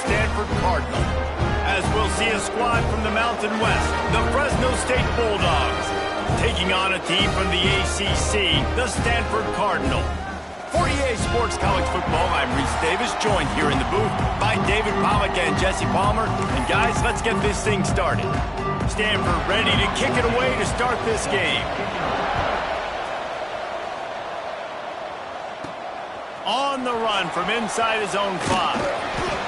Stanford Cardinal. As we'll see a squad from the Mountain West, the Fresno State Bulldogs, taking on a team from the ACC, the Stanford Cardinal. For EA Sports College Football, I'm Reese Davis, joined here in the booth by David Pollack and Jesse Palmer. And guys, let's get this thing started. Stanford ready to kick it away to start this game. On the run from inside his own 5.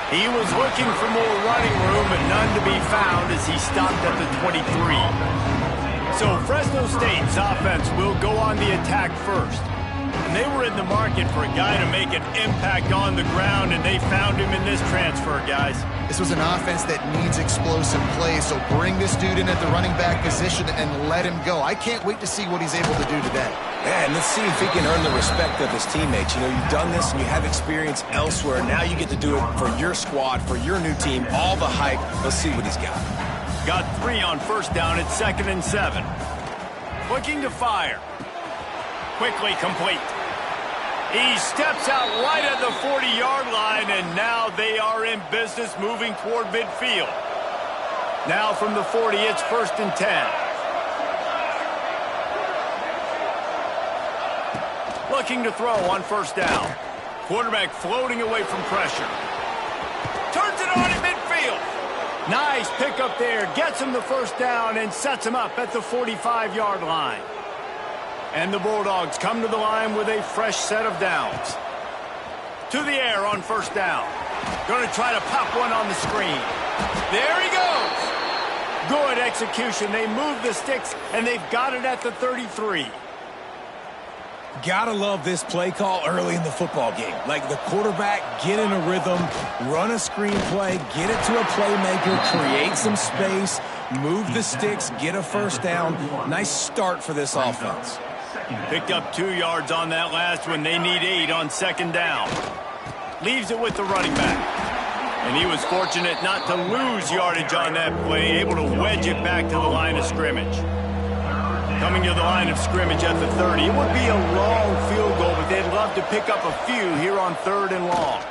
He was looking for more running room, but none to be found as he stopped at the 23. So Fresno State's offense will go on the attack first. And they were in the market for a guy to make an impact on the ground, and they found him in this transfer, guys. This was an offense that needs explosive plays, so bring this dude in at the running back position and let him go. I can't wait to see what he's able to do today. Yeah, and let's see if he can earn the respect of his teammates. You know, you've done this and you have experience elsewhere. Now you get to do it for your squad, for your new team, all the hype. Let's see what he's got. Got 3 on first down at 2nd and 7. Looking to fire. Quickly complete. He steps out right at the 40-yard line, and now they are in business moving toward midfield. Now from the 40, it's 1st and 10. Looking to throw on first down. Quarterback floating away from pressure. Turns it on in midfield. Nice pickup there. Gets him the first down and sets him up at the 45-yard line. And the Bulldogs come to the line with a fresh set of downs. To the air on first down. Going to try to pop one on the screen. There he goes. Good execution. They move the sticks, and they've got it at the 33. Gotta love this play call early in the football game. Like the quarterback, get in a rhythm, run a screen play, get it to a playmaker, create some space, move the sticks, get a first down. Nice start for this offense. Picked up 2 yards on that last one. They need 8 on 2nd down. Leaves it with the running back. And he was fortunate not to lose yardage on that play, able to wedge it back to the line of scrimmage. Coming to the line of scrimmage at the 30. It would be a long field goal, but they'd love to pick up a few here on 3rd and long.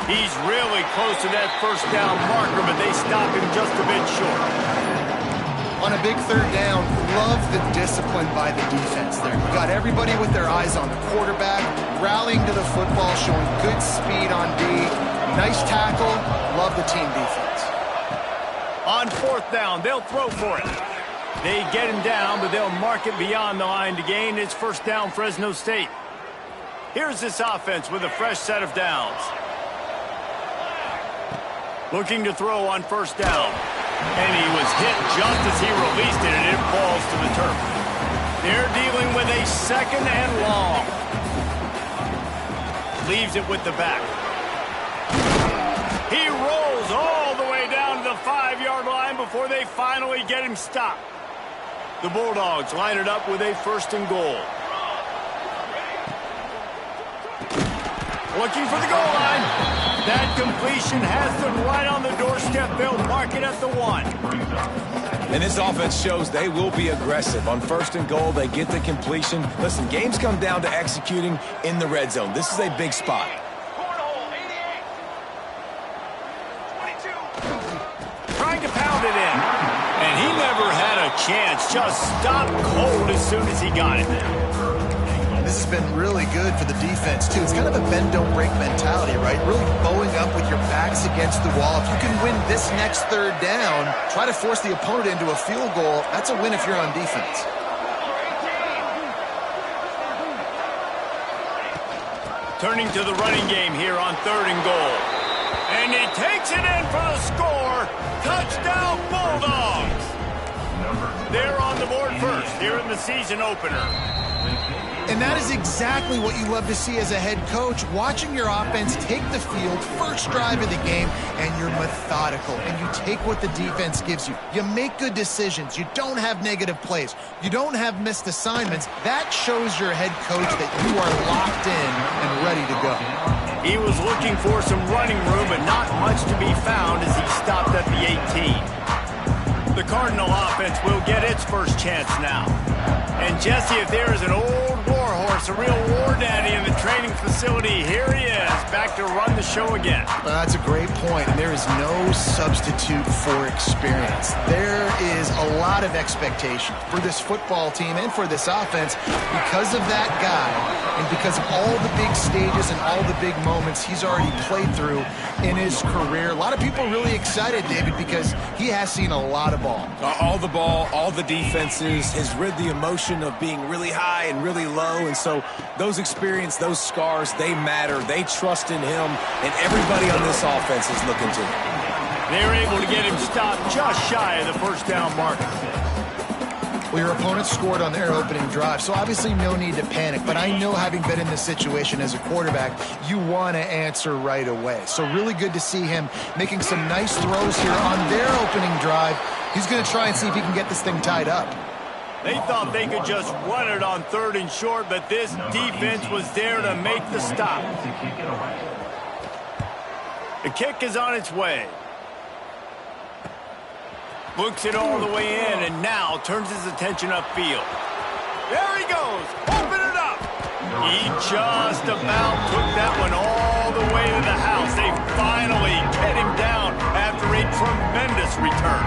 He's really close to that first down marker, but they stop him just a bit short. On a big 3rd down, love the discipline by the defense there. You got everybody with their eyes on the quarterback, rallying to the football, showing good speed on D. Nice tackle. Love the team defense. On 4th down, they'll throw for it. They get him down, but they'll mark it beyond the line to gain. It's first down, Fresno State. Here's this offense with a fresh set of downs. Looking to throw on first down. And he was hit just as he released it, and it falls to the turf. They're dealing with a 2nd and long. Leaves it with the back. He rolls all the way down to the 5-yard line before they finally get him stopped. The Bulldogs line it up with a 1st and goal. Looking for the goal line. That completion has them right on the doorstep. They'll mark it at the 1. And this offense shows they will be aggressive. On 1st and goal, they get the completion. Listen, games come down to executing in the red zone. This is a big spot. Trying to pound it in. And he never had a chance. Just stopped cold as soon as he got it. This has been really good for the defense, too. It's kind of a bend-don't-break mentality, right? Really bowing up with your backs against the wall. If you can win this next 3rd down, try to force the opponent into a field goal, that's a win if you're on defense. Turning to the running game here on 3rd and goal. And he takes it in for the score. Touchdown, Bulldogs. They're on the board first here in the season opener. And that is exactly what you love to see as a head coach, watching your offense take the field, first drive of the game, and you're methodical, and you take what the defense gives you. You make good decisions. You don't have negative plays. You don't have missed assignments. That shows your head coach that you are locked in and ready to go. He was looking for some running room, but not much to be found as he stopped at the 18. The Cardinal offense will get its first chance now. And Jesse, if there is an old war horse course, a real war daddy in the training facility. Here he is, back to run the show again. Well, that's a great point, and there is no substitute for experience. There is a lot of expectation for this football team and for this offense because of that guy and because of all the big stages and all the big moments he's already played through in his career. A lot of people really excited, David, because he has seen a lot of ball. All the ball, all the defenses, has rid the emotion of being really high and really low, and so those experience, those scars, they matter. They trust in him, and everybody on this offense is looking to him. They were able to get him stopped just shy of the first down mark. Well, your opponent scored on their opening drive, so obviously no need to panic. But I know, having been in this situation as a quarterback, you want to answer right away. So really good to see him making some nice throws here on their opening drive. He's going to try and see if he can get this thing tied up. They thought they could just run it on 3rd and short, but this defense was there to make the stop. The kick is on its way. Looks it all the way in, and now turns his attention upfield. There he goes. Open it up. He just about took that one all the way to the house. They finally get him down after a tremendous return.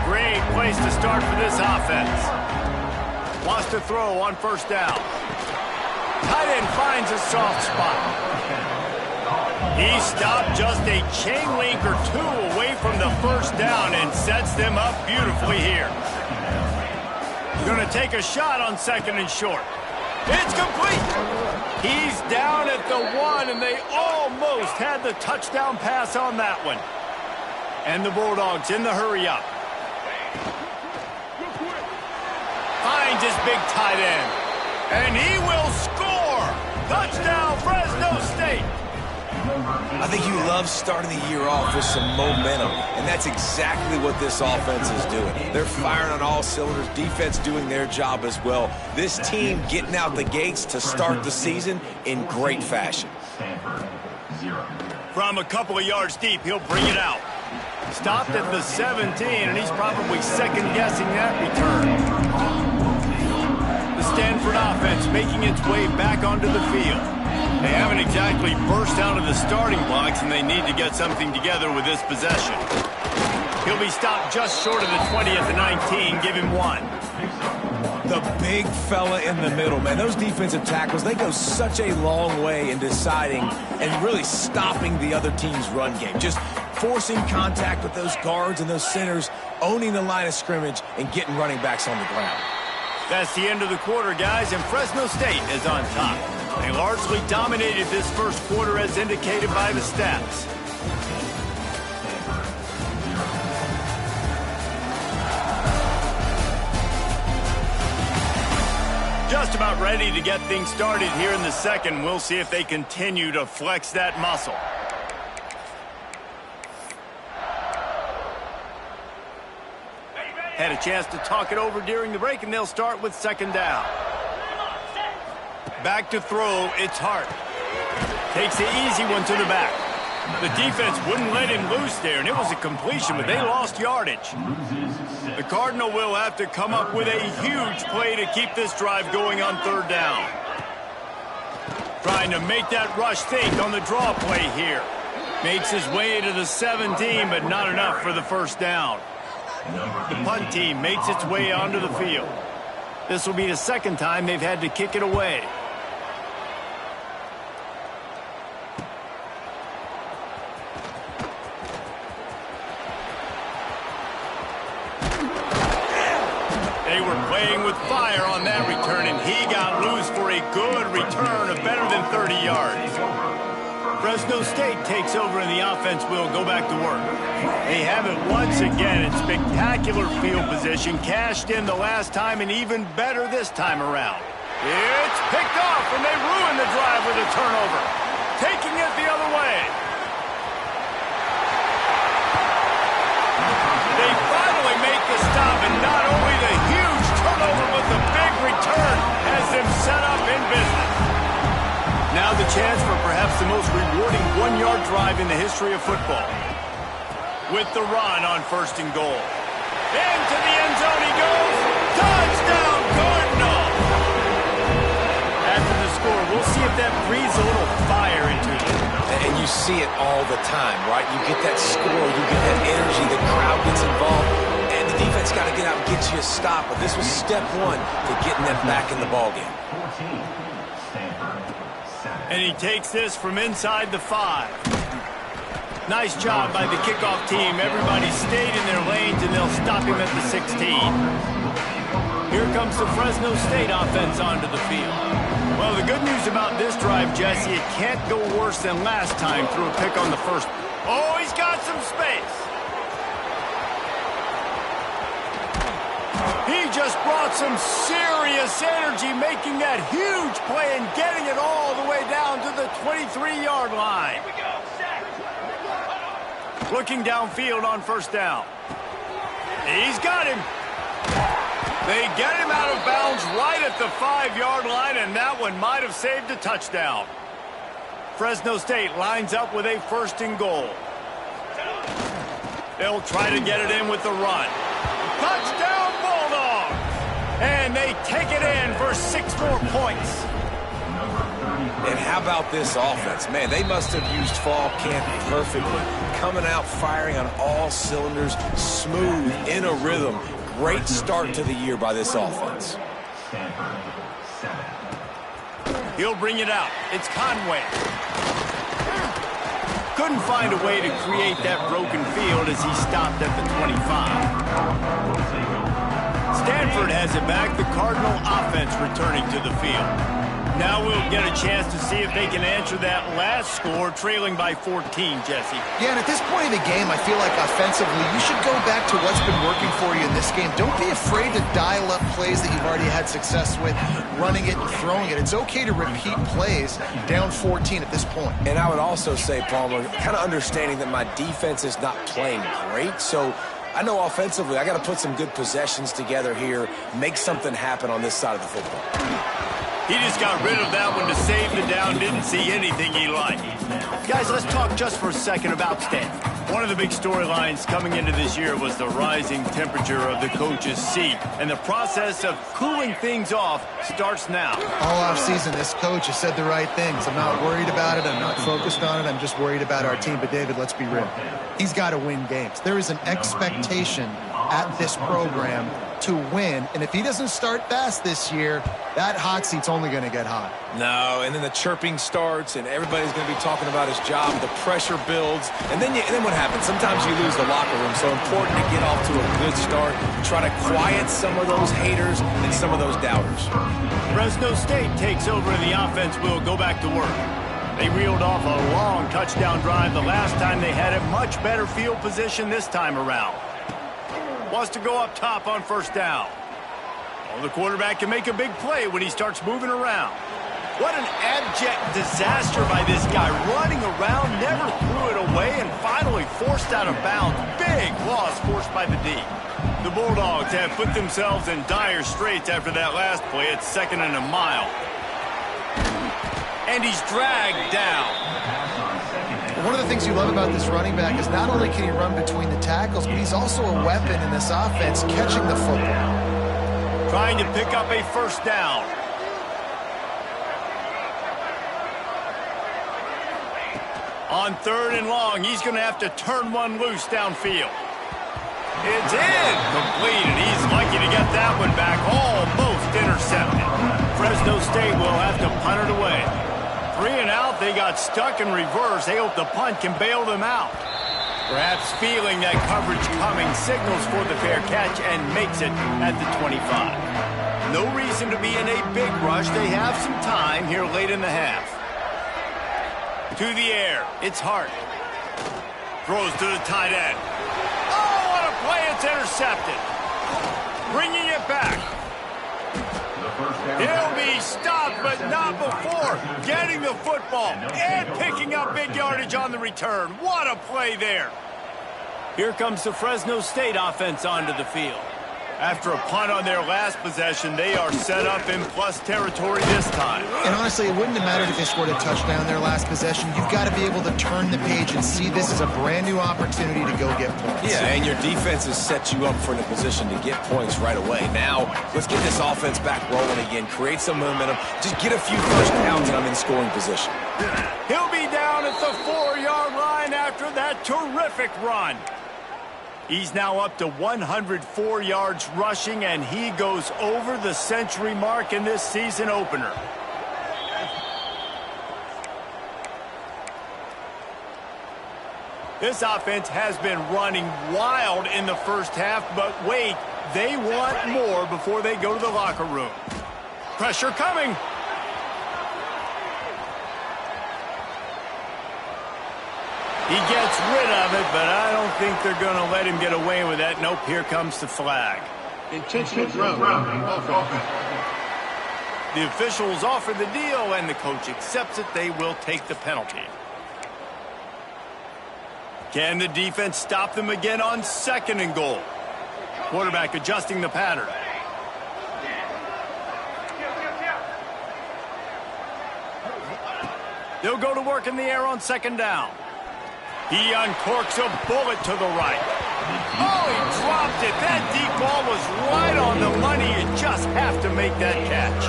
Great place to start for this offense. Wants to throw on 1st down. Tight end finds a soft spot. He stopped just a chain link or two away from the 1st down and sets them up beautifully here. Going to take a shot on 2nd and short. It's complete. He's down at the 1, and they almost had the touchdown pass on that one. And the Bulldogs in the hurry up. Finds his big tight end. And he will score. Touchdown, Fresno State. I think you love starting the year off with some momentum, and that's exactly what this offense is doing. They're firing on all cylinders, defense doing their job as well. This team getting out the gates to start the season in great fashion. From a couple of yards deep, he'll bring it out. Stopped at the 17, and he's probably second-guessing that return. The Stanford offense making its way back onto the field. They haven't exactly burst out of the starting blocks, and they need to get something together with this possession. He'll be stopped just short of the 20 at the 19. Give him 1. The big fella in the middle, man. Those defensive tackles, they go such a long way in deciding and really stopping the other team's run game. Just forcing contact with those guards and those centers, owning the line of scrimmage, and getting running backs on the ground. That's the end of the quarter, guys, and Fresno State is on top. They largely dominated this first quarter as indicated by the stats. Just about ready to get things started here in the second. We'll see if they continue to flex that muscle. Had a chance to talk it over during the break, and they'll start with 2nd down. Back to throw, it's Hart. Takes the easy one to the back. The defense wouldn't let him loose there, and it was a completion, but they lost yardage. The Cardinal will have to come up with a huge play to keep this drive going on 3rd down. Trying to make that rush think on the draw play here. Makes his way to the 17, but not enough for the 1st down. The punt team makes its way onto the field. This will be the 2nd time they've had to kick it away. They were playing with fire on that return, and he got loose for a good return of better than 30 yards. Fresno State takes over, and the offense will go back to work. They have it once again in spectacular field position, cashed in the last time, and even better this time around. It's picked off, and they ruin the drive with a turnover. Taking it the other way. They finally make the stop, and not only the huge turnover, but the big return has them set up in business. Now the chance for perhaps the most rewarding one-yard drive in the history of football. With the run on 1st and goal. Into the end zone he goes. Touchdown, Cardinal! that breathes a little fire into them. And you see it all the time, right? You get that score, you get that energy, the crowd gets involved, and the defense got to get out and get you a stop. But this was step one to getting them back in the ballgame. And he takes this from inside the 5. Nice job by the kickoff team. Everybody stayed in their lanes, and they'll stop him at the 16. Here comes the Fresno State offense onto the field. Well, the good news about this drive, Jesse, it can't go worse than last time through a pick on the first. Oh, he's got some space. He just brought some serious energy, making that huge play and getting it all the way down to the 23-yard line. Looking downfield on first down. He's got him. They get him out of bounds right at the 5-yard line, and that one might have saved a touchdown. Fresno State lines up with a 1st and goal. They'll try to get it in with the run. Touchdown, Bulldogs! And they take it in for 6 more points. And how about this offense? Man, they must have used fall camp perfectly. Coming out, firing on all cylinders, smooth, in a rhythm. Great start to the year by this offense. He'll bring it out. It's Conway. Couldn't find a way to create that broken field as he stopped at the 25. Stanford has it back. The Cardinal offense returning to the field. Now we'll get a chance to see if they can answer that last score, trailing by 14, Jesse. Yeah, and at this point in the game, I feel like offensively, you should go back to what's been working for you in this game. Don't be afraid to dial up plays that you've already had success with, running it and throwing it. It's okay to repeat plays down 14 at this point. And I would also say, Palmer, kind of understanding that my defense is not playing great, so I know offensively I got to put some good possessions together here, make something happen on this side of the football. He just got rid of that one to save the down, didn't see anything he liked. Guys, let's talk just for a second about Stanford. One of the big storylines coming into this year was the rising temperature of the coach's seat, and the process of cooling things off starts now. All offseason, this coach has said the right things. I'm not worried about it. I'm not focused on it. I'm just worried about our team. But, David, let's be real. He's got to win games. There is an expectation at this program to win, and if he doesn't start fast this year, that hot seat's only going to get hot. No, and then the chirping starts, and everybody's going to be talking about his job. The pressure builds, and then what happens? Sometimes you lose the locker room, so important to get off to a good start, try to quiet some of those haters and some of those doubters. Fresno State takes over, and the offense will go back to work. They reeled off a long touchdown drive the last time they had a much better field position this time around. Wants to go up top on first down. Well, the quarterback can make a big play when he starts moving around. What an abject disaster by this guy. Running around, never threw it away, and finally forced out of bounds. Big loss forced by the D. The Bulldogs have put themselves in dire straits after that last play. It's 2nd and a mile. And he's dragged down. One of the things you love about this running back is not only can he run between the tackles, but he's also a weapon in this offense, catching the football. Trying to pick up a first down. On 3rd and long, he's going to have to turn one loose downfield. It's incomplete, and he's lucky to get that one back, almost intercepted. Fresno State will have to punt it away. 3 and out, they got stuck in reverse. They hope the punt can bail them out. Perhaps feeling that coverage coming, signals for the fair catch and makes it at the 25. No reason to be in a big rush. They have some time here late in the half. To the air, it's Hart. Throws to the tight end. Oh, what a play, it's intercepted. Bringing it back. He'll be stopped, but not before getting the football and picking up big yardage on the return. What a play there. Here comes the Fresno State offense onto the field. After a punt on their last possession, they are set up in plus territory this time. And honestly, it wouldn't have mattered if they scored a touchdown their last possession. You've got to be able to turn the page and see this as a brand new opportunity to go get points. Yeah, and your defense has set you up for the position to get points right away. Now, let's get this offense back rolling again, create some momentum, just get a few first downs and I'm in scoring position. He'll be down at the 4-yard line after that terrific run. He's now up to 104 yards rushing, and he goes over the century mark in this season opener. This offense has been running wild in the first half, but wait, they want more before they go to the locker room. Pressure coming. He gets rid of it, but I don't think they're going to let him get away with that. Nope, here comes the flag. Intentional throw. The officials offer the deal, and the coach accepts it. They will take the penalty. Can the defense stop them again on 2nd and goal? Quarterback adjusting the pattern. They'll go to work in the air on 2nd down. He uncorks a bullet to the right. Oh, he dropped it. That deep ball was right on the money. You just have to make that catch.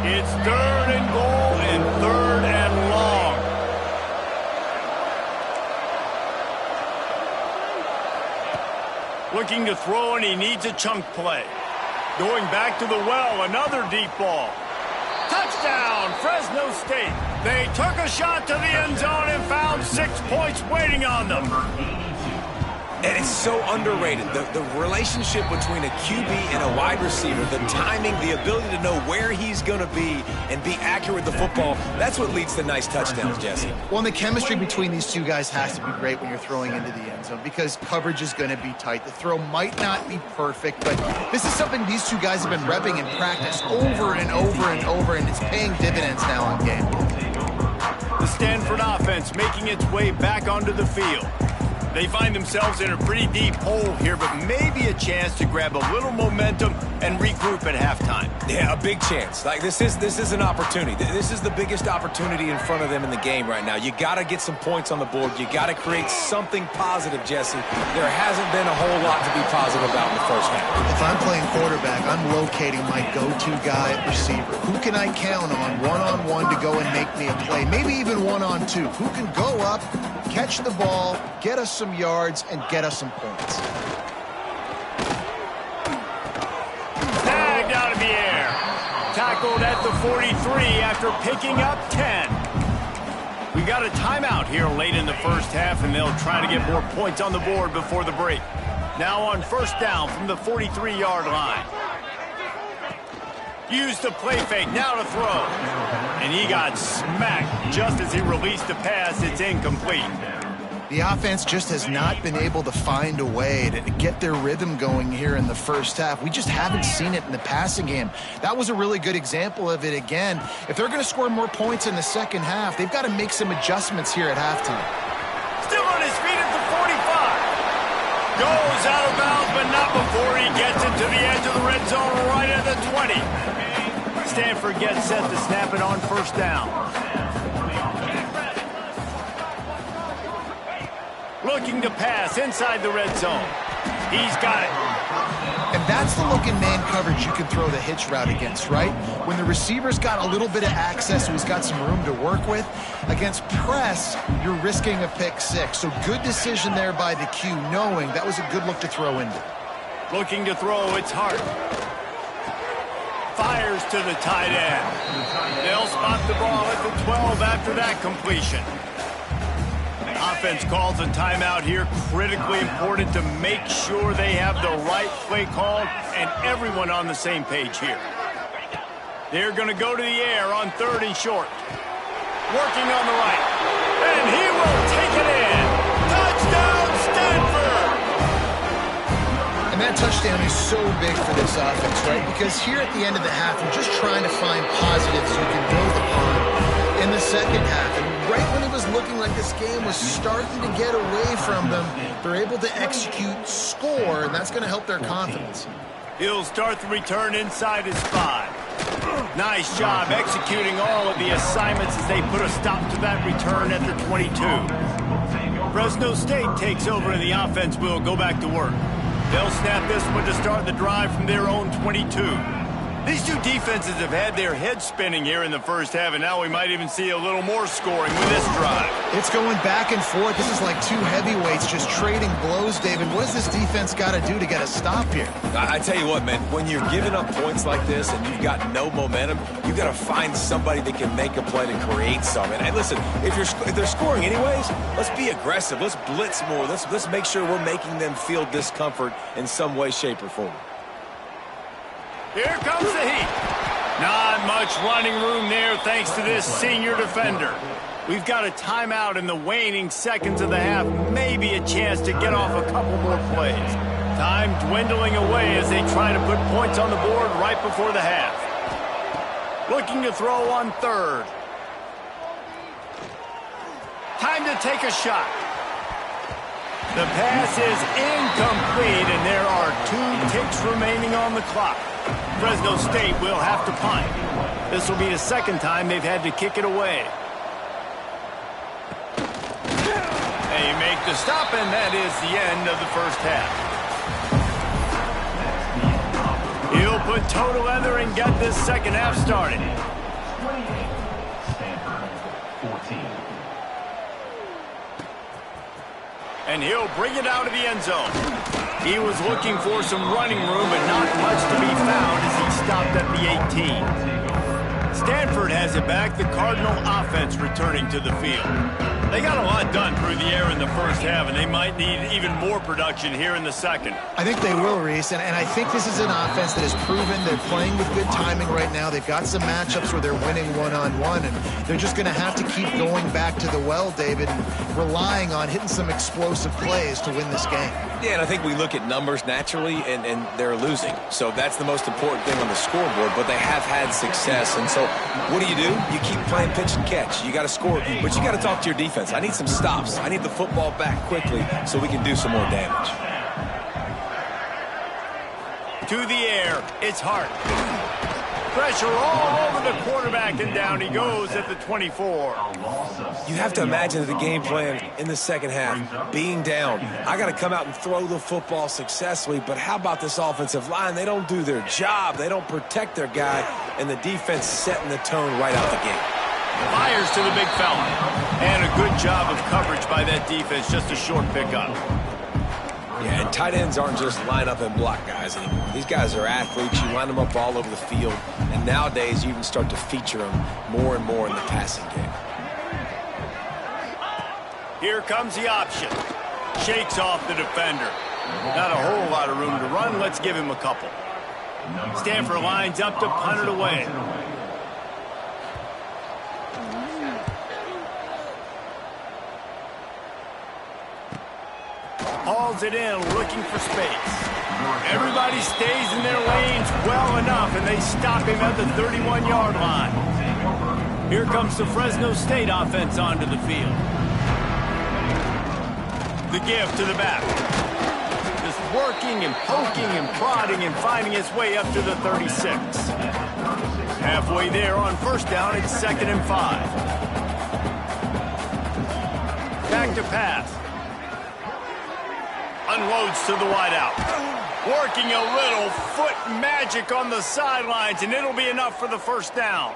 It's 3rd and goal and 3rd and long. Looking to throw, and he needs a chunk play. Going back to the well, another deep ball. Touchdown, Fresno State. They took a shot to the end zone and found 6 points waiting on them. And it's so underrated. The relationship between a QB and a wide receiver, the timing, the ability to know where he's going to be and be accurate with the football, that's what leads to nice touchdowns, Jesse. Well, and the chemistry between these two guys has to be great when you're throwing into the end zone because coverage is going to be tight. The throw might not be perfect, but this is something these two guys have been repping in practice over and over and over, and it's paying dividends now on game. The Stanford offense making its way back onto the field. They find themselves in a pretty deep hole here, but maybe a chance to grab a little momentum and regroup at halftime. Yeah, a big chance. Like this is an opportunity. This is the biggest opportunity in front of them in the game right now. You got to get some points on the board. You got to create something positive, Jesse. There hasn't been a whole lot to be positive about in the first half. If I'm playing quarterback, I'm locating my go-to guy at receiver. Who can I count on one-on-one to go and make me a play? Maybe even one-on-two. Who can go up, catch the ball, get us some yards, and get us some points? Tagged out of the air. Tackled at the 43 after picking up 10. We got a timeout here late in the first half, and they'll try to get more points on the board before the break. Now on 1st down from the 43-yard line. Used the play fake, now to throw. And he got smacked just as he released the pass. It's incomplete. The offense just has not been able to find a way to get their rhythm going here in the first half. We just haven't seen it in the passing game. That was a really good example of it again. If they're going to score more points in the second half, they've got to make some adjustments here at halftime. Still on his feet at the 45. Goes out of bounds, but not before he gets it to the edge of the red zone right at the 20. Stanford gets set to snap it on 1st down. Looking to pass inside the red zone. He's got it. And that's the look in man coverage you can throw the hitch route against, right? When the receiver's got a little bit of access, so he's got some room to work with. Against press, you're risking a pick 6. So good decision there by the Q, knowing that was a good look to throw into. Looking to throw, it's Hart. Fires to the tight end. They'll spot the ball at the 12 after that completion. Offense calls a timeout here. Critically important to make sure they have the right play called and everyone on the same page here. They're going to go to the air on 3rd and short. Working on the right. And he will take it in. Touchdown, Stanford! And that touchdown is so big for this offense, right? Because here at the end of the half, you're just trying to find positives you can build upon in the second half. And right when it was looking like this game was starting to get away from them, they're able to execute, score, and that's going to help their confidence. He'll start the return inside his 5. Nice job executing all of the assignments as they put a stop to that return at the 22. Fresno State takes over and the offense will go back to work. They'll snap this one to start the drive from their own 22. These two defenses have had their heads spinning here in the first half, and now we might even see a little more scoring with this drive. It's going back and forth. This is like two heavyweights just trading blows, David. What does this defense got to do to get a stop here? I tell you what, man, when you're giving up points like this and you've got no momentum, you've got to find somebody that can make a play to create something. And listen, if they're scoring anyways, let's be aggressive. Let's blitz more. Let's make sure we're making them feel discomfort in some way, shape, or form. Here comes the heat. Not much running room there thanks to this senior defender. We've got a timeout in the waning seconds of the half. Maybe a chance to get off a couple more plays. Time dwindling away as they try to put points on the board right before the half. Looking to throw on 3rd. Time to take a shot. The pass is incomplete, and there are 2 ticks remaining on the clock. Fresno State will have to punt. This will be the second time they've had to kick it away. They make the stop, and that is the end of the first half. He'll put toe to leather and get this second half started. 28, Stanford, 14. And he'll bring it out of the end zone. He was looking for some running room, but not much to be found as he stopped at the 18. Stanford has it back. The Cardinal offense returning to the field. They got a lot done through the air in the first half, and they might need even more production here in the second. I think they will, Reese, and I think this is an offense that has proven they're playing with good timing right now. They've got some matchups where they're winning one-on-one, and they're just going to have to keep going back to the well, David, and relying on hitting some explosive plays to win this game. Yeah, and I think we look at numbers naturally, and they're losing. So that's the most important thing on the scoreboard, but they have had success. And so what do? You keep playing pitch and catch. You got to score, but you got to talk to your defense. I need some stops. I need the football back quickly so we can do some more damage. To the air, it's Hart. Pressure all over the quarterback, and down he goes at the 24. You have to imagine the game plan in the second half, being down. I got to come out and throw the football successfully, but how about this offensive line? They don't do their job. They don't protect their guy, and the defense setting the tone right out the gate. Fires to the big fella. And a good job of coverage by that defense, just a short pickup. Yeah, and tight ends aren't just line up and block guys anymore. These guys are athletes. You line them up all over the field, and nowadays you even start to feature them more and more in the passing game. Here comes the option. Shakes off the defender. Not a whole lot of room to run. Let's give him a couple. Stanford lines up to punt it away. Hauls it in, looking for space. Everybody stays in their lanes well enough, and they stop him at the 31-yard line. Here comes the Fresno State offense onto the field. The give to the back. Just working and poking and prodding and finding his way up to the 36. Halfway there on first down, it's 2nd and 5. Back to pass. Unloads to the wideout. Working a little foot magic on the sidelines, and it'll be enough for the first down.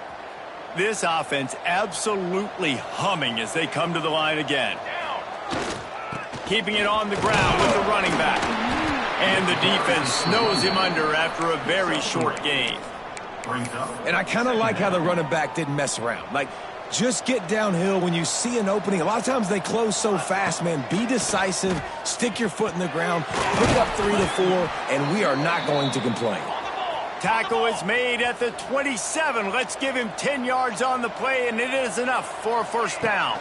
This offense absolutely humming as they come to the line again. Keeping it on the ground with the running back. And the defense snows him under after a very short gain. And I kind of like how the running back didn't mess around. Like, just get downhill when you see an opening. A lot of times they close so fast, man. Be decisive, stick your foot in the ground, pick up 3 to 4, and we are not going to complain. Tackle is made at the 27. Let's give him 10 yards on the play, and it is enough for a first down.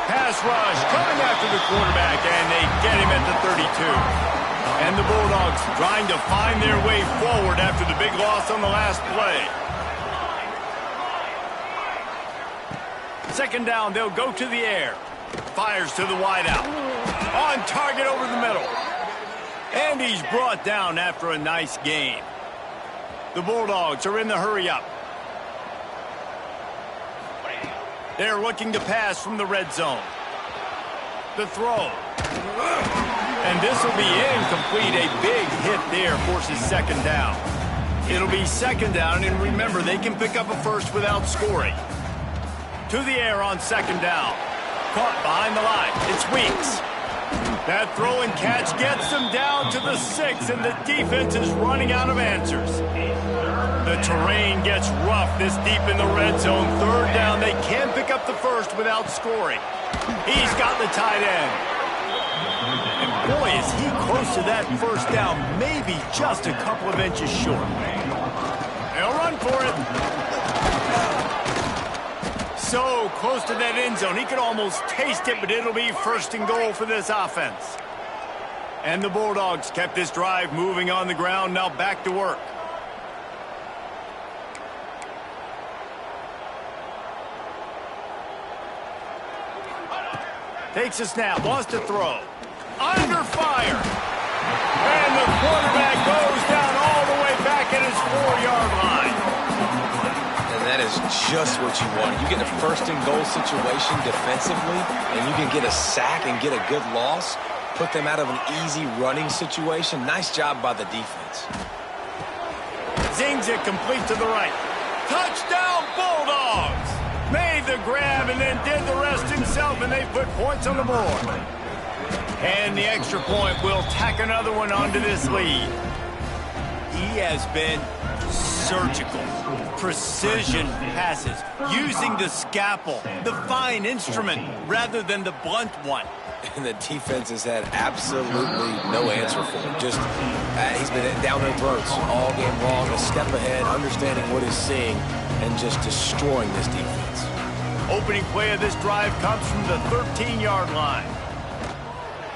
Pass rush coming after the quarterback, and they get him at the 32. And the Bulldogs trying to find their way forward after the big loss on the last play. Second down, they'll go to the air. Fires to the wideout. On target over the middle. And And he's brought down after a nice gain. The Bulldogs are in the hurry-up. They're looking to pass from the red zone. The throw. And this will be incomplete. A big hit there forces second down. It'll be second down, and remember, they can pick up a first without scoring. To the air on second down. Caught behind the line. It's Weeks. That throw and catch gets them down to the 6, and the defense is running out of answers. The terrain gets rough this deep in the red zone. Third down, they can pick up the first without scoring. He's got the tight end. And boy, is he close to that first down, maybe just a couple of inches short. They'll run for it. So close to that end zone, he could almost taste it, but it'll be first and goal for this offense. And the Bulldogs kept this drive moving on the ground, now back to work. Takes a snap, wants to throw. Under fire. And the quarterback goes down all the way back at his 4-yard line. And that is just what you want. You get a first and goal situation defensively, and you can get a sack and get a good loss, put them out of an easy running situation. Nice job by the defense. Zings it complete to the right. Touchdown, Bulldogs! Made the grab and then did the rest himself, and they put points on the board. And the extra point will tack another one onto this lead. He has been surgical. Precision passes, using the scalpel, the fine instrument, rather than the blunt one. And the defense has had absolutely no answer for him. Just, he's been down their throats all game long, a step ahead, understanding what he's seeing, and just destroying this defense. Opening play of this drive comes from the 13-yard line.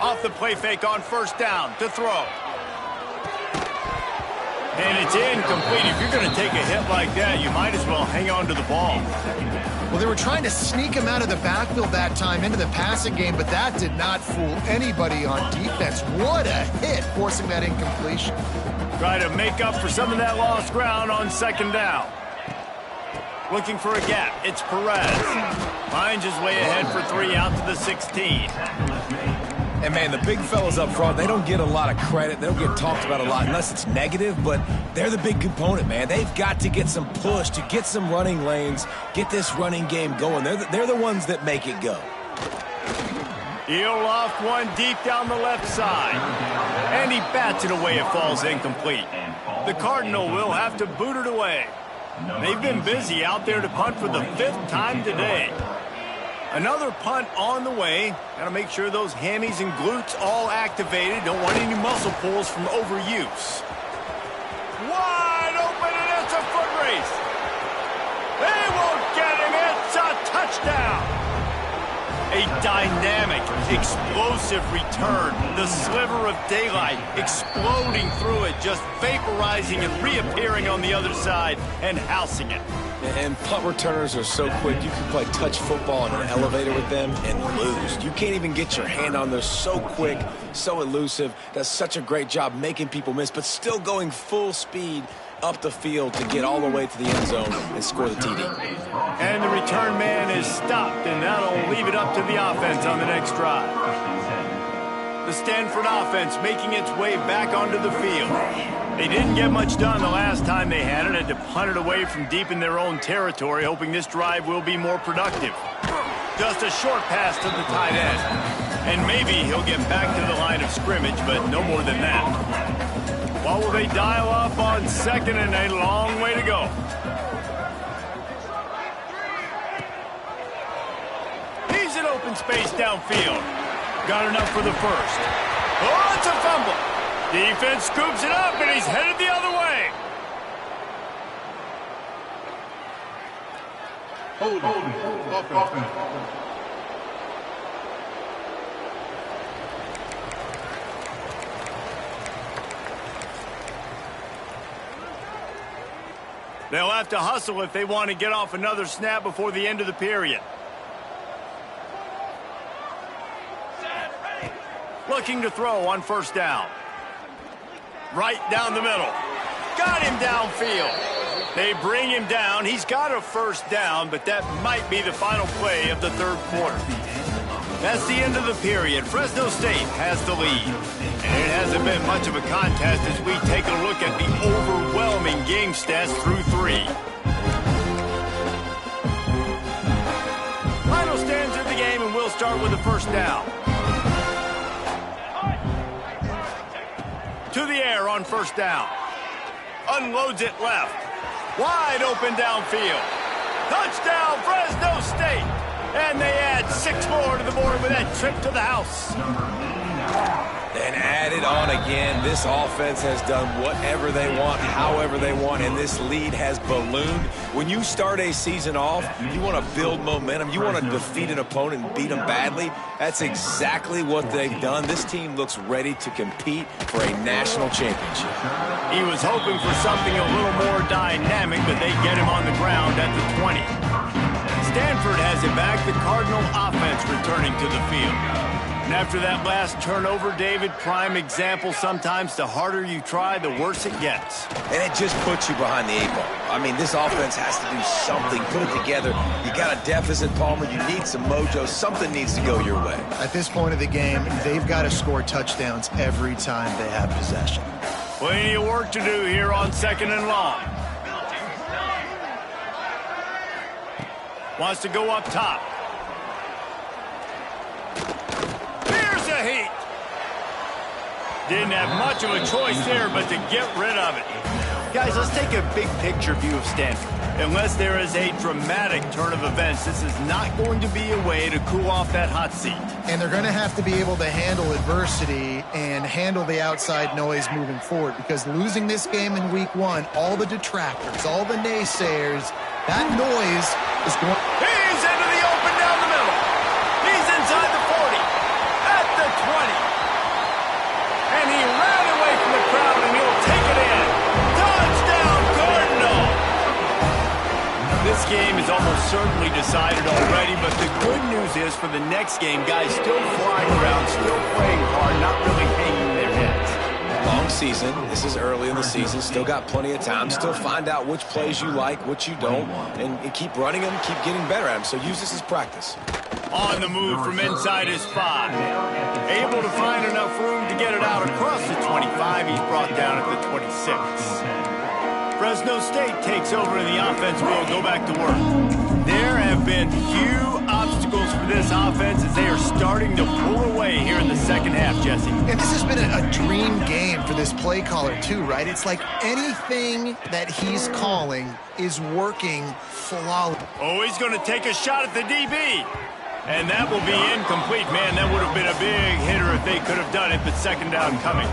Off the play fake on first down to throw. And it's incomplete. If you're going to take a hit like that, you might as well hang on to the ball. Well, they were trying to sneak him out of the backfield that time into the passing game, but that did not fool anybody on defense. What a hit, forcing that incompletion. Try to make up for some of that lost ground on second down. Looking for a gap. It's Perez. Finds his way ahead for 3 out to the 16. And, man, the big fellas up front, they don't get a lot of credit. They don't get talked about a lot unless it's negative, but they're the big component, man. They've got to get some push, to get some running lanes, get this running game going. They're the ones that make it go. He'll loft one deep down the left side. And he bats it away. It falls incomplete. The Cardinal will have to boot it away. They've been busy out there to punt for the 5th time today. Another punt on the way. Got to make sure those hammies and glutes all activated. Don't want any muscle pulls from overuse. Wide open, and it's a foot race. They won't get him. It's a touchdown. A dynamic, explosive return. The sliver of daylight exploding through it, just vaporizing and reappearing on the other side and housing it. And punt returners are so quick, you can play touch football in an elevator with them and lose. You can't even get your hand on. They're so quick, so elusive. Does such a great job making people miss, but still going full speed up the field to get all the way to the end zone and score the TD. And the return man is stopped, and that'll leave it up to the offense on the next drive. The Stanford offense making its way back onto the field. They didn't get much done the last time they had it. Had to punt it away from deep in their own territory, hoping this drive will be more productive. Just a short pass to the tight end. And maybe he'll get back to the line of scrimmage, but no more than that. What will they dial up on second, and a long way to go? He's in open space downfield. Got enough for the first. Oh, it's a fumble. Defense scoops it up, and he's headed the other way. Offense. They'll have to hustle if they want to get off another snap before the end of the period. Looking to throw on first down. Right down the middle. Got him downfield. They bring him down. He's got a first down, but that might be the final play of the third quarter. That's the end of the period. Fresno State has the lead. And it hasn't been much of a contest as we take a look at the overwhelming game stats through 3. Final stands of the game, and we'll start with the first down. To the air on first down. Unloads it left. Wide open downfield. Touchdown, Fresno State. And they add 6 more to the board with that trip to the house. And add it on again. This offense has done whatever they want, however they want, and this lead has ballooned. When you start a season off, you want to build momentum. You want to defeat an opponent and beat them badly. That's exactly what they've done. This team looks ready to compete for a national championship. He was hoping for something a little more dynamic, but they get him on the ground at the 20. Stanford has it back. The Cardinal offense returning to the field. And after that last turnover, David, prime example, sometimes the harder you try, the worse it gets. And it just puts you behind the 8 ball. I mean, this offense has to do something, put it together. You got a deficit, Palmer. You need some mojo. Something needs to go your way. At this point of the game, they've got to score touchdowns every time they have possession. Plenty of work to do here on 2nd and long. Wants to go up top. Here's a heat. Didn't have much of a choice there, but to get rid of it. Guys, let's take a big picture view of Stanford. Unless there is a dramatic turn of events, this is not going to be a way to cool off that hot seat. And they're going to have to be able to handle adversity and handle the outside noise moving forward, because losing this game in week 1, all the detractors, all the naysayers, that noise is going. He's into the open down the middle. He's inside the 40, at the 20. And he ran away from the crowd, and he'll take it in. Touchdown, Cardinal! This game is almost certainly decided already, but the good news is for the next game, guys still flying around, still playing hard, not really hanging their heads. Long season. This is early in the season. Still got plenty of time. Still find out which plays you like, which you don't, and keep running them, keep getting better at them. So use this as practice. On the move from inside his 5. Able to find enough room to get it out across the 25. He's brought down at the 26. Fresno State takes over and the offense will go back to work. There have been few obstacles for this offense as they are starting to pull away here in the second half, Jesse. And this has been a dream game for this play caller too, right? It's like anything that he's calling is working flawlessly. Oh, he's going to take a shot at the DB. And that will be incomplete. Man, that would have been a big hitter if they could have done it, but second down coming.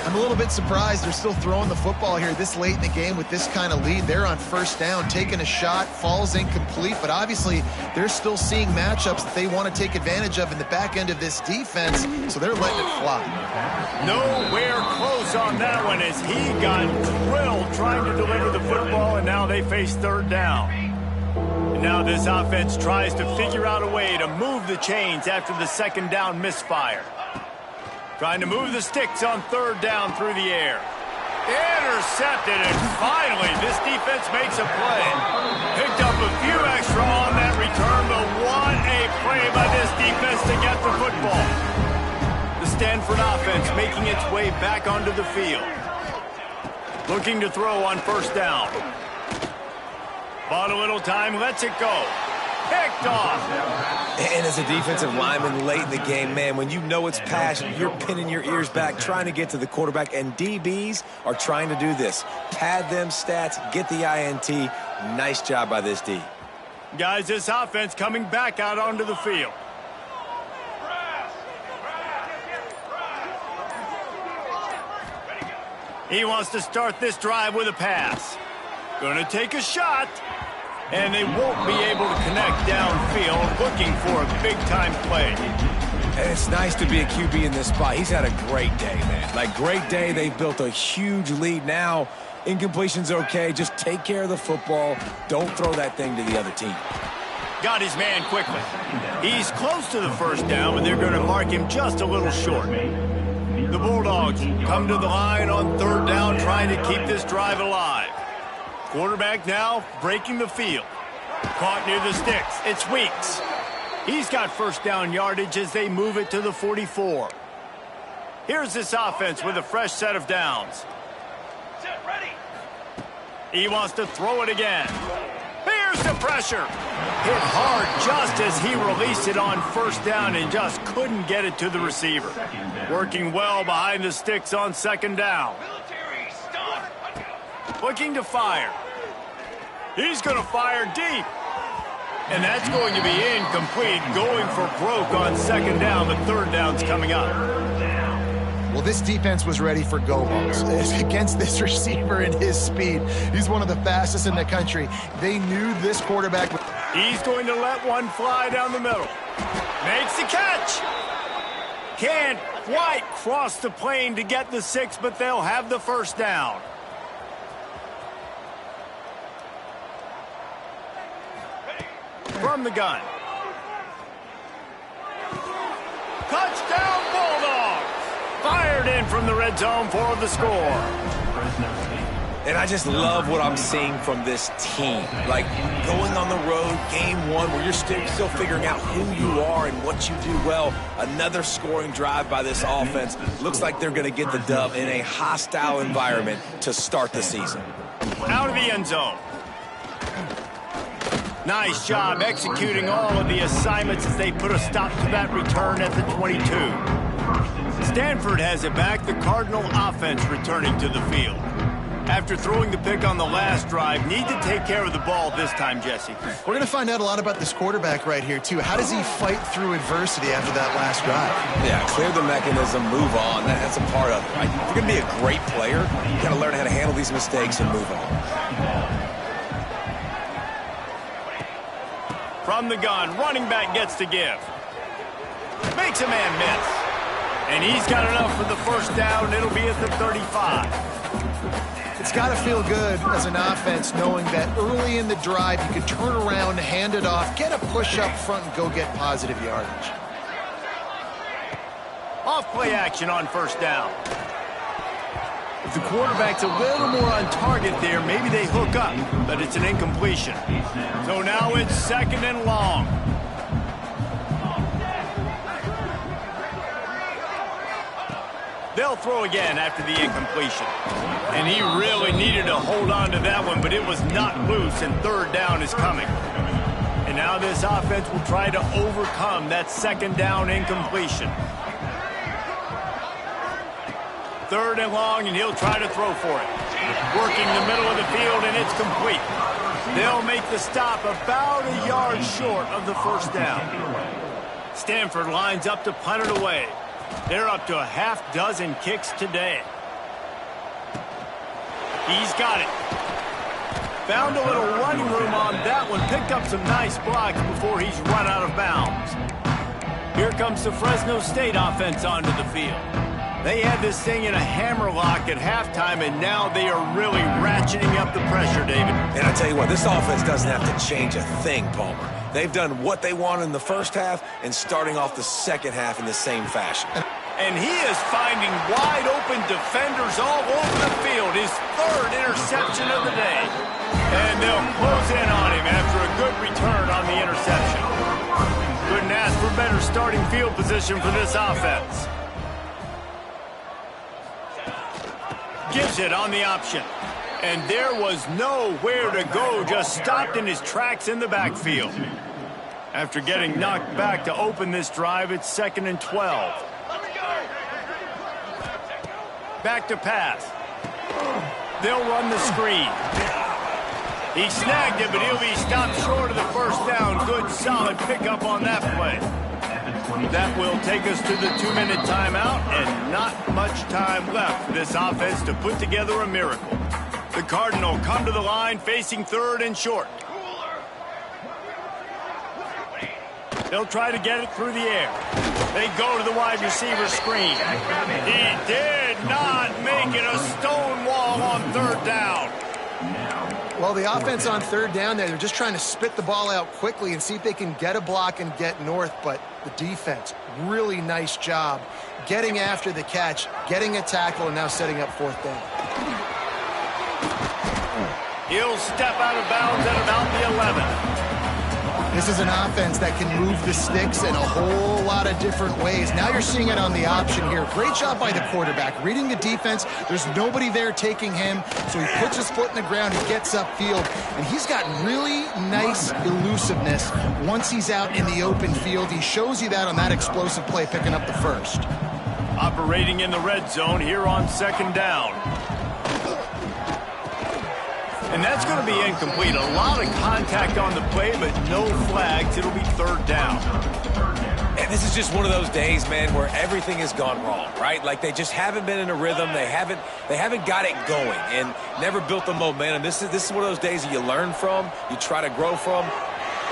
I'm a little bit surprised they're still throwing the football here this late in the game with this kind of lead. They're on first down, taking a shot, falls incomplete, but obviously they're still seeing matchups that they want to take advantage of in the back end of this defense, so they're letting it fly. Nowhere close on that one as he got drilled trying to deliver the football, and now they face third down. And now this offense tries to figure out a way to move the chains after the second down misfire. Trying to move the sticks on third down through the air. Intercepted, and finally this defense makes a play. Picked up a few extra on that return, but what a play by this defense to get the football. The Stanford offense making its way back onto the field. Looking to throw on first down. Bought a little time, lets it go. Picked off. And as a defensive lineman late in the game, man, when you know it's passion, you're pinning your ears back, trying to get to the quarterback, and DBs are trying to do this. Pad them stats, get the INT. Nice job by this D. Guys, this offense coming back out onto the field. He wants to start this drive with a pass. Going to take a shot. And they won't be able to connect downfield, looking for a big-time play. And it's nice to be a QB in this spot. He's had a great day, man. Like, great day. They've built a huge lead. Now, incompletion's okay. Just take care of the football. Don't throw that thing to the other team. Got his man quickly. He's close to the first down, but they're going to mark him just a little short. The Bulldogs come to the line on third down, trying to keep this drive alive. Quarterback now breaking the field. Caught near the sticks. It's Weeks. He's got first down yardage as they move it to the 44. Here's this offense with a fresh set of downs. He wants to throw it again. Here's the pressure. Hit hard just as he released it on first down and just couldn't get it to the receiver. Working well behind the sticks on second down. Looking to fire. He's going to fire deep. And that's going to be incomplete, going for broke on second down. The third down's coming up. Well, this defense was ready for go balls. Against this receiver and his speed, he's one of the fastest in the country. They knew this quarterback. He's going to let one fly down the middle. Makes the catch. Can't quite cross the plane to get the 6, but they'll have the first down. From the gun. Touchdown Bulldogs! Fired in from the red zone for the score. And I just love what I'm seeing from this team. Like, going on the road, game one, where you're still figuring out who you are and what you do well. Another scoring drive by this offense. Looks like they're going to get the dub in a hostile environment to start the season. Out of the end zone. Nice job executing all of the assignments as they put a stop to that return at the 22. Stanford has it back, the Cardinal offense returning to the field. After throwing the pick on the last drive, need to take care of the ball this time, Jesse. We're going to find out a lot about this quarterback right here, too. How does he fight through adversity after that last drive? Yeah, clear the mechanism, move on. That's a part of it, right? If you're going to be a great player, you got to learn how to handle these mistakes and move on. From the gun, running back gets to give. Makes a man miss. And he's got enough for the first down. It'll be at the 35. It's got to feel good as an offense knowing that early in the drive you can turn around, hand it off, get a push up front, and go get positive yardage. Off play action on first down. If the quarterback's a little more on target there, maybe they hook up, but it's an incompletion. So now it's second and long. They'll throw again after the incompletion. And he really needed to hold on to that one, but it was not loose, and third down is coming. And now this offense will try to overcome that second down incompletion. Third and long, and he'll try to throw for it. Working the middle of the field, and it's complete. They'll make the stop about a yard short of the first down. Stanford lines up to punt it away. They're up to a half dozen kicks today. He's got it. Found a little running room on that one. Picked up some nice blocks before he's run out of bounds. Here comes the Fresno State offense onto the field. They had this thing in a hammerlock at halftime, and now they are really ratcheting up the pressure, David. And I tell you what, this offense doesn't have to change a thing, Palmer. They've done what they wanted in the first half and starting off the second half in the same fashion. And he is finding wide open defenders all over the field. His third interception of the day. And they'll close in on him after a good return on the interception. Couldn't ask for better starting field position for this offense. Gives it on the option. And there was nowhere to go, just stopped in his tracks in the backfield. After getting knocked back to open this drive, it's 2nd and 12. Back to pass. They'll run the screen. He snagged it, but he'll be stopped short of the first down. Good, solid pickup on that play. That will take us to the 2-minute timeout, and not much time left for this offense to put together a miracle. The Cardinal come to the line facing third and short. They'll try to get it through the air. They go to the wide receiver screen. He did not make it a stone wall on third down. Well, the offense on third down there, they're just trying to spit the ball out quickly and see if they can get a block and get north, but the defense, really nice job getting after the catch, getting a tackle, and now setting up fourth down. He'll step out of bounds at about the 11. This is an offense that can move the sticks in a whole lot of different ways. Now you're seeing it on the option here. Great job by the quarterback. Reading the defense, there's nobody there taking him, so he puts his foot in the ground, he gets upfield, and he's got really nice elusiveness once he's out in the open field. He shows you that on that explosive play, picking up the first. Operating in the red zone here on second down. And that's going to be incomplete. A lot of contact on the play, but no flags. It'll be third down. And this is just one of those days, man, where everything has gone wrong, right? Like they just haven't been in a rhythm. They haven't got it going and never built the momentum. This is one of those days that you learn from, you try to grow from.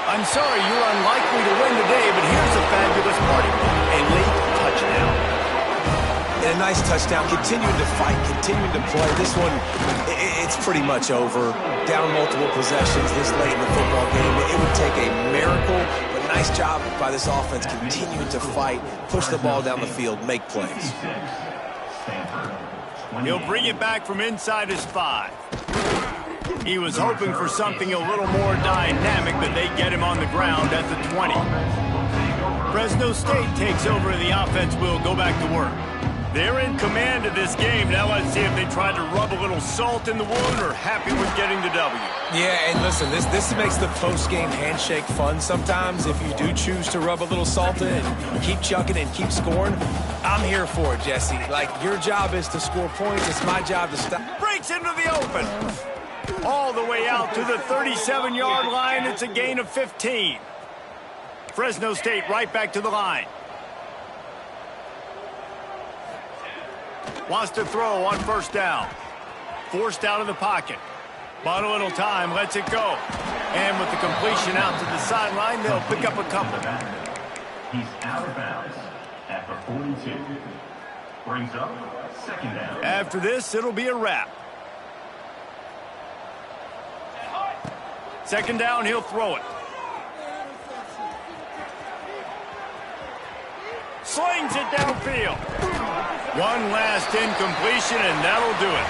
I'm sorry, you're unlikely to win today, but here's a fabulous party. A late touchdown. And a nice touchdown, continuing to fight, continuing to play. This one, it's pretty much over. Down multiple possessions this late in the football game. It would take a miracle, but nice job by this offense continuing to fight, push the ball down the field, make plays. He'll bring it back from inside his 5. He was hoping for something a little more dynamic, but they get him on the ground at the 20. Fresno State takes over, and the offense will go back to work. They're in command of this game. Now let's see if they tried to rub a little salt in the wound or happy with getting the W. Yeah, and listen, this makes the post-game handshake fun sometimes if you do choose to rub a little salt in and keep chucking and keep scoring. I'm here for it, Jesse. Like, your job is to score points. It's my job to stop. Breaks into the open. All the way out to the 37-yard line. It's a gain of 15. Fresno State right back to the line. Wants to throw on first down. Forced out of the pocket. Bought a little time, lets it go. And with the completion out to the sideline, they'll pick up a couple. He's out of bounds at the 42. Brings up second down. After this, it'll be a wrap. Second down, he'll throw it. Slings it downfield. One last incompletion, and that'll do it.